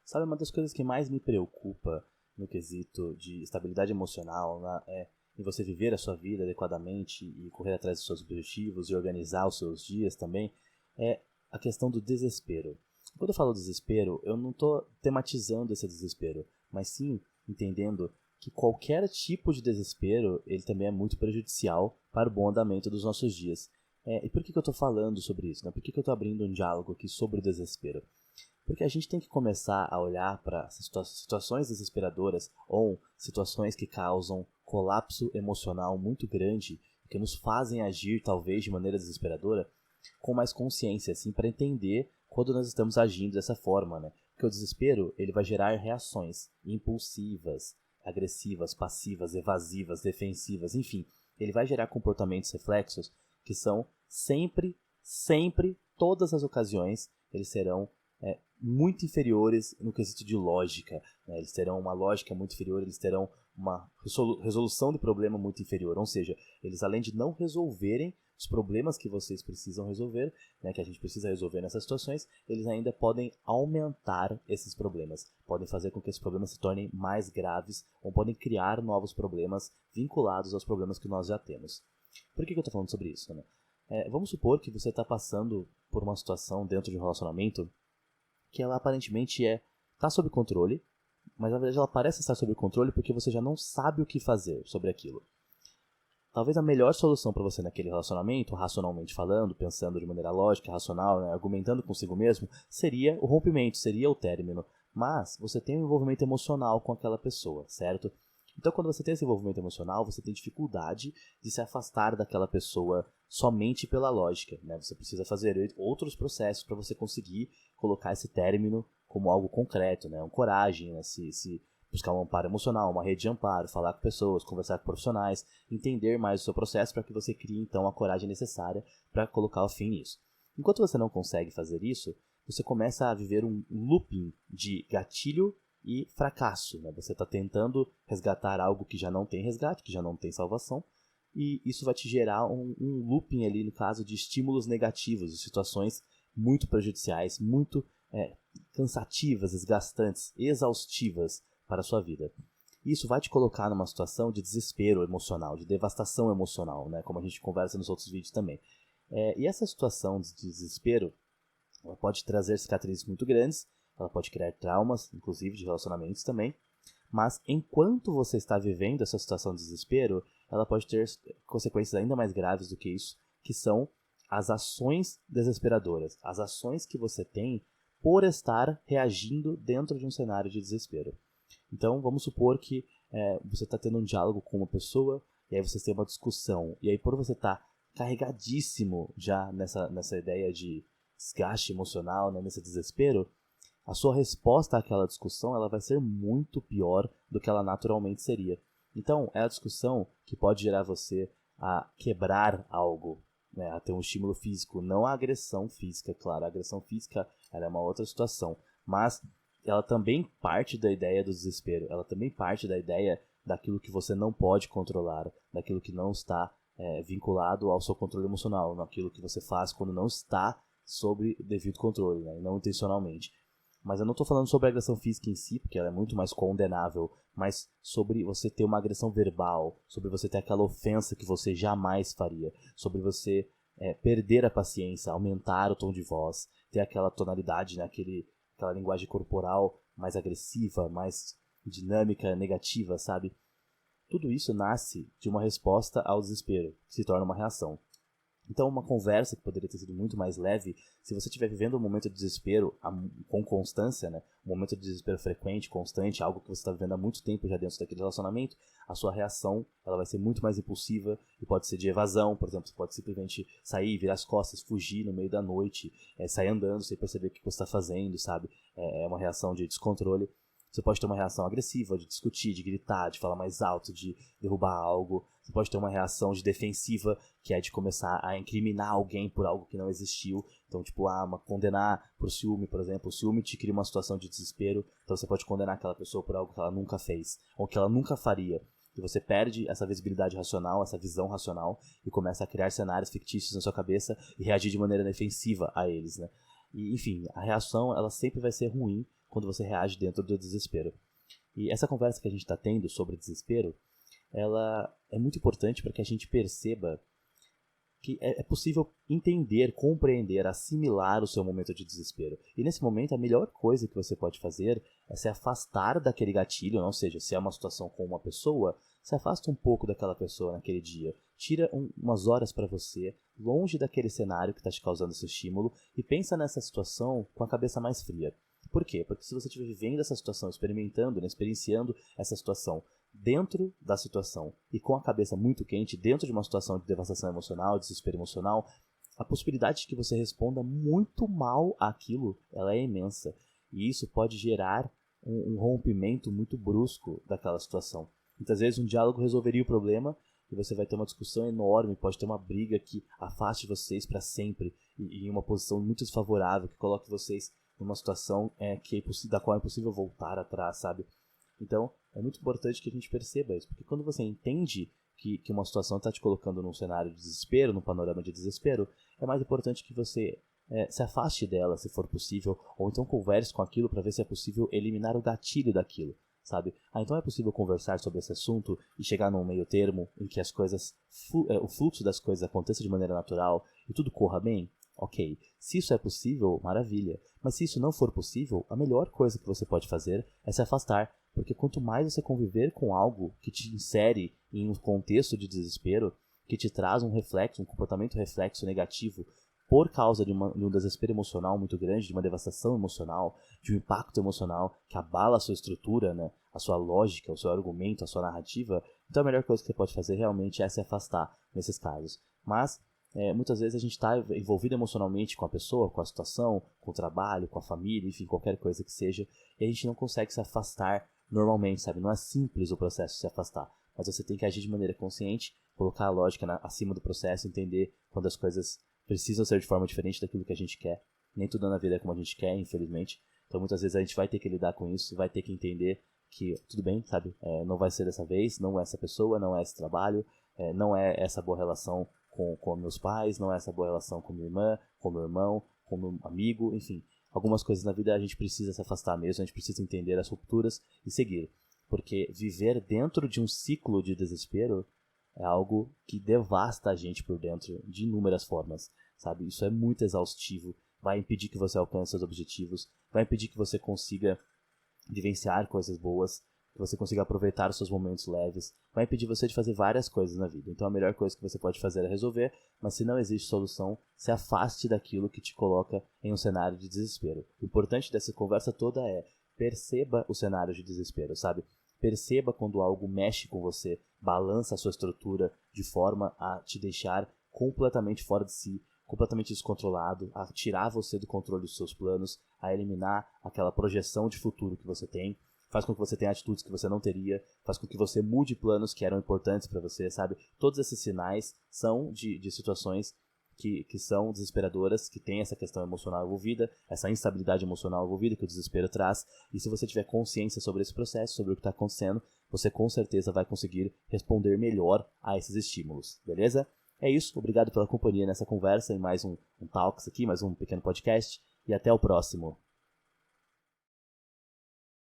Sabe, uma das coisas que mais me preocupa no quesito de estabilidade emocional, em você viver a sua vida adequadamente e correr atrás dos seus objetivos e organizar os seus dias também, é a questão do desespero. Quando eu falo desespero, eu não estou tematizando esse desespero, mas sim entendendo que qualquer tipo de desespero, ele também é muito prejudicial para o bom andamento dos nossos dias. E por que eu estou falando sobre isso? Né? Por que eu estou abrindo um diálogo aqui sobre o desespero? Porque a gente tem que começar a olhar para situações desesperadoras ou situações que causam colapso emocional muito grande, que nos fazem agir talvez de maneira desesperadora, com mais consciência, assim, para entender quando nós estamos agindo dessa forma, né? Porque o desespero, ele vai gerar reações impulsivas, agressivas, passivas, evasivas, defensivas, enfim, ele vai gerar comportamentos reflexos que são sempre, todas as ocasiões, eles serão muito inferiores no quesito de lógica, né? Eles terão uma lógica muito inferior, eles terão uma resolução de problema muito inferior, ou seja, eles além de não resolverem os problemas que vocês precisam resolver, né, que a gente precisa resolver nessas situações, eles ainda podem aumentar esses problemas, podem fazer com que esses problemas se tornem mais graves, ou podem criar novos problemas vinculados aos problemas que nós já temos. Por que eu estou falando sobre isso, né? Vamos supor que você está passando por uma situação dentro de um relacionamento que ela aparentemente está sob controle, mas na verdade ela parece estar sob controle porque você já não sabe o que fazer sobre aquilo. Talvez a melhor solução para você naquele relacionamento, racionalmente falando, pensando de maneira lógica, racional, né, argumentando consigo mesmo, seria o rompimento, seria o término. Mas você tem um envolvimento emocional com aquela pessoa, certo? Então quando você tem esse envolvimento emocional, você tem dificuldade de se afastar daquela pessoa somente pela lógica, né? Você precisa fazer outros processos para você conseguir colocar esse término como algo concreto, né? Coragem, né? Se buscar um amparo emocional, uma rede de amparo, falar com pessoas, conversar com profissionais, entender mais o seu processo para que você crie então a coragem necessária para colocar o fim nisso. Enquanto você não consegue fazer isso, você começa a viver um looping de gatilho e fracasso, né? Você está tentando resgatar algo que já não tem resgate, que já não tem salvação, e isso vai te gerar um looping ali, no caso, de estímulos negativos, de situações muito prejudiciais, muito cansativas, desgastantes, exaustivas para a sua vida. Isso vai te colocar numa situação de desespero emocional, de devastação emocional, né? Como a gente conversa nos outros vídeos também. E essa situação de desespero, ela pode trazer cicatrizes muito grandes, ela pode criar traumas, inclusive de relacionamentos também, mas enquanto você está vivendo essa situação de desespero, ela pode ter consequências ainda mais graves do que isso, que são as ações desesperadoras, as ações que você tem por estar reagindo dentro de um cenário de desespero. Então, vamos supor que você está tendo um diálogo com uma pessoa, e aí vocês têm uma discussão, e aí por você estar carregadíssimo já nessa ideia de desgaste emocional, né, nesse desespero, a sua resposta àquela discussão ela vai ser muito pior do que ela naturalmente seria. Então, é a discussão que pode gerar você a quebrar algo, né, a ter um estímulo físico, não a agressão física, claro. A agressão física ela é uma outra situação, mas ela também parte da ideia do desespero, ela também parte da ideia daquilo que você não pode controlar, daquilo que não está vinculado ao seu controle emocional, naquilo que você faz quando não está sob devido controle, né, não intencionalmente. Mas eu não estou falando sobre a agressão física em si, porque ela é muito mais condenável, mas sobre você ter uma agressão verbal, sobre você ter aquela ofensa que você jamais faria, sobre você perder a paciência, aumentar o tom de voz, ter aquela tonalidade, né, aquela linguagem corporal mais agressiva, mais dinâmica, negativa, sabe? Tudo isso nasce de uma resposta ao desespero, que se torna uma reação. Então uma conversa que poderia ter sido muito mais leve, se você estiver vivendo um momento de desespero com constância, né, um momento de desespero frequente, constante, algo que você está vivendo há muito tempo já dentro daquele relacionamento, a sua reação ela vai ser muito mais impulsiva e pode ser de evasão, por exemplo, você pode simplesmente sair, virar as costas, fugir no meio da noite, sair andando sem perceber o que você está fazendo, sabe? É uma reação de descontrole. Você pode ter uma reação agressiva, de discutir, de gritar, de falar mais alto, de derrubar algo. Você pode ter uma reação de defensiva, que é de começar a incriminar alguém por algo que não existiu. Então, tipo, condenar por ciúme, por exemplo. O ciúme te cria uma situação de desespero, então você pode condenar aquela pessoa por algo que ela nunca fez, ou que ela nunca faria. E você perde essa visibilidade racional, essa visão racional, e começa a criar cenários fictícios na sua cabeça e reagir de maneira defensiva a eles, né? E, enfim, a reação ela sempre vai ser ruim quando você reage dentro do desespero. E essa conversa que a gente está tendo sobre desespero, ela é muito importante para que a gente perceba que é possível entender, compreender, assimilar o seu momento de desespero. E nesse momento, a melhor coisa que você pode fazer é se afastar daquele gatilho, ou seja, se é uma situação com uma pessoa, se afasta um pouco daquela pessoa naquele dia. Tira umas horas para você, longe daquele cenário que está te causando esse estímulo, e pensa nessa situação com a cabeça mais fria. Por quê? Porque se você estiver vivendo essa situação, experimentando, experienciando essa situação dentro da situação e com a cabeça muito quente, dentro de uma situação de devastação emocional, desespero emocional, a possibilidade de que você responda muito mal àquilo, ela é imensa. E isso pode gerar um rompimento muito brusco daquela situação. Muitas vezes um diálogo resolveria o problema e você vai ter uma discussão enorme, pode ter uma briga que afaste vocês para sempre e em uma posição muito desfavorável, que coloque vocês numa situação da qual é impossível voltar atrás, sabe? Então, é muito importante que a gente perceba isso, porque quando você entende que uma situação está te colocando num cenário de desespero, num panorama de desespero, é mais importante que você se afaste dela, se for possível, ou então converse com aquilo para ver se é possível eliminar o gatilho daquilo, sabe? Então é possível conversar sobre esse assunto e chegar num meio termo em que as coisas, o fluxo das coisas aconteça de maneira natural e tudo corra bem? Ok, se isso é possível, maravilha. Mas se isso não for possível, a melhor coisa que você pode fazer é se afastar. Porque quanto mais você conviver com algo que te insere em um contexto de desespero, que te traz um comportamento reflexo negativo por causa de um desespero emocional muito grande, de uma devastação emocional, de um impacto emocional que abala a sua estrutura, né, a sua lógica, o seu argumento, a sua narrativa, então a melhor coisa que você pode fazer realmente é se afastar nesses casos. Mas muitas vezes a gente está envolvido emocionalmente com a pessoa, com a situação, com o trabalho, com a família, enfim, qualquer coisa que seja, e a gente não consegue se afastar normalmente, sabe? Não é simples o processo de se afastar, mas você tem que agir de maneira consciente, colocar a lógica acima do processo, entender quando as coisas precisam ser de forma diferente daquilo que a gente quer. Nem tudo na vida é como a gente quer, infelizmente. Então muitas vezes a gente vai ter que lidar com isso, vai ter que entender que tudo bem, sabe? Não vai ser dessa vez, não é essa pessoa, não é esse trabalho, não é essa boa relação com meus pais, não é essa boa relação com minha irmã, com meu irmão, com meu amigo, enfim. Algumas coisas na vida a gente precisa se afastar mesmo, a gente precisa entender as rupturas e seguir. Porque viver dentro de um ciclo de desespero é algo que devasta a gente por dentro de inúmeras formas, sabe? Isso é muito exaustivo, vai impedir que você alcance seus objetivos, vai impedir que você consiga vivenciar coisas boas, que você consiga aproveitar os seus momentos leves, vai impedir você de fazer várias coisas na vida. Então a melhor coisa que você pode fazer é resolver, mas se não existe solução, se afaste daquilo que te coloca em um cenário de desespero. O importante dessa conversa toda é perceba o cenário de desespero, sabe? Perceba quando algo mexe com você, balança a sua estrutura de forma a te deixar completamente fora de si, completamente descontrolado, a tirar você do controle dos seus planos, a eliminar aquela projeção de futuro que você tem, faz com que você tenha atitudes que você não teria, faz com que você mude planos que eram importantes para você, sabe? Todos esses sinais são de situações que são desesperadoras, que tem essa questão emocional envolvida, essa instabilidade emocional envolvida que o desespero traz, e se você tiver consciência sobre esse processo, sobre o que está acontecendo, você com certeza vai conseguir responder melhor a esses estímulos, beleza? É isso, obrigado pela companhia nessa conversa, em mais um Talks aqui, mais um pequeno podcast, e até o próximo.